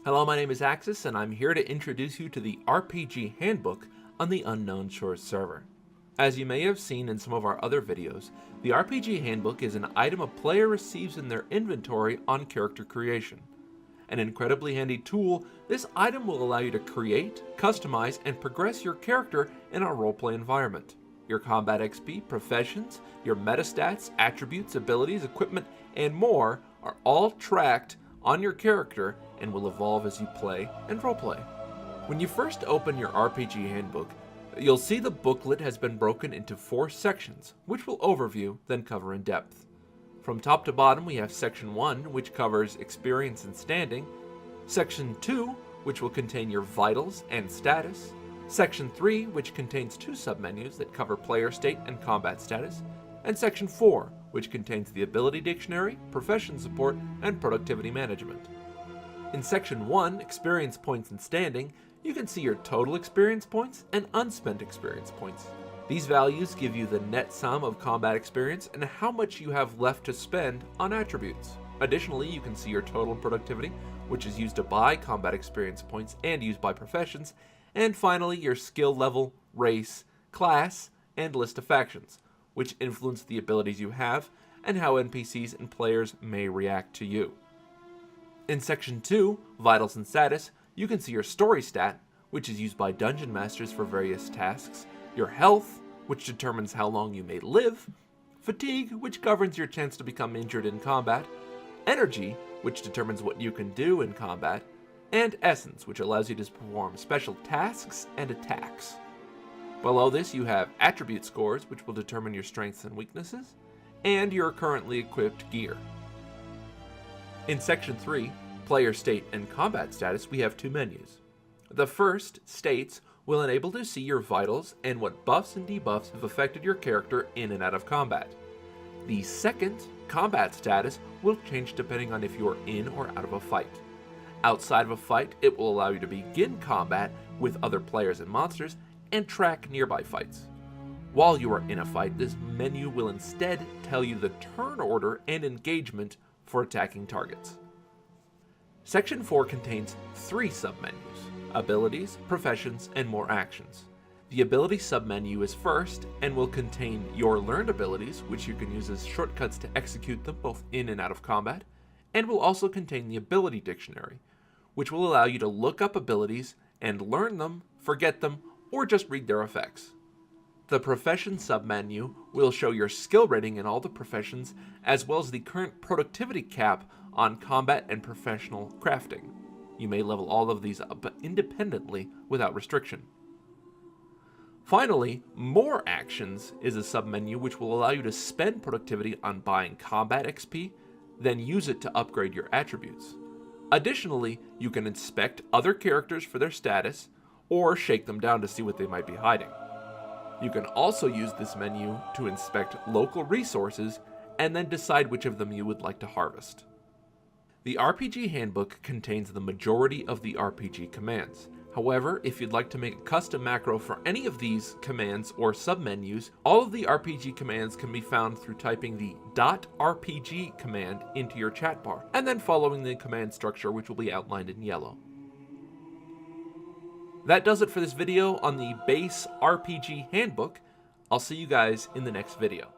Hello, my name is Axis, and I'm here to introduce you to the RPG Handbook on the Unknown Shores server. As you may have seen in some of our other videos, the RPG Handbook is an item a player receives in their inventory on character creation. An incredibly handy tool, this item will allow you to create, customize, and progress your character in a roleplay environment. Your combat XP, professions, your metastats, attributes, abilities, equipment, and more are all tracked on your character and will evolve as you play and roleplay. When you first open your RPG Handbook, you'll see the booklet has been broken into 4 sections, which we'll overview, then cover in depth. From top to bottom, we have Section 1, which covers experience and standing, Section 2, which will contain your vitals and status, Section 3, which contains 2 submenus that cover player state and combat status, and Section 4, which contains the ability dictionary, profession support, and productivity management. In Section 1, experience points and standing, you can see your total experience points and unspent experience points. These values give you the net sum of combat experience and how much you have left to spend on attributes. Additionally, you can see your total productivity, which is used to buy combat experience points and used by professions, and finally your skill level, race, class, and list of factions, which influence the abilities you have and how NPCs and players may react to you. In Section 2, Vitals and Status, you can see your story stat, which is used by dungeon masters for various tasks, your health, which determines how long you may live, fatigue, which governs your chance to become injured in combat, energy, which determines what you can do in combat, and essence, which allows you to perform special tasks and attacks. Below this, you have attribute scores, which will determine your strengths and weaknesses, and your currently equipped gear. In Section 3, Player State and Combat Status, we have 2 menus. The first, States, will enable to see your vitals and what buffs and debuffs have affected your character in and out of combat. The second, Combat Status, will change depending on if you are in or out of a fight. Outside of a fight, it will allow you to begin combat with other players and monsters and track nearby fights. While you are in a fight, this menu will instead tell you the turn order and engagement for attacking targets. Section 4 contains 3 submenus: abilities, professions, and more actions. The ability submenu is first and will contain your learned abilities, which you can use as shortcuts to execute them both in and out of combat, and will also contain the ability dictionary, which will allow you to look up abilities and learn them, forget them, or just read their effects. The profession submenu will show your skill rating in all the professions, as well as the current productivity cap on combat and professional crafting. You may level all of these up independently without restriction. Finally, More Actions is a submenu which will allow you to spend productivity on buying combat XP, then use it to upgrade your attributes. Additionally, you can inspect other characters for their status, or shake them down to see what they might be hiding. You can also use this menu to inspect local resources and then decide which of them you would like to harvest. The RPG Handbook contains the majority of the RPG commands. However, if you'd like to make a custom macro for any of these commands or submenus, all of the RPG commands can be found through typing the .rpg command into your chat bar, and then following the command structure, which will be outlined in yellow. That does it for this video on the base RPG Handbook. I'll see you guys in the next video.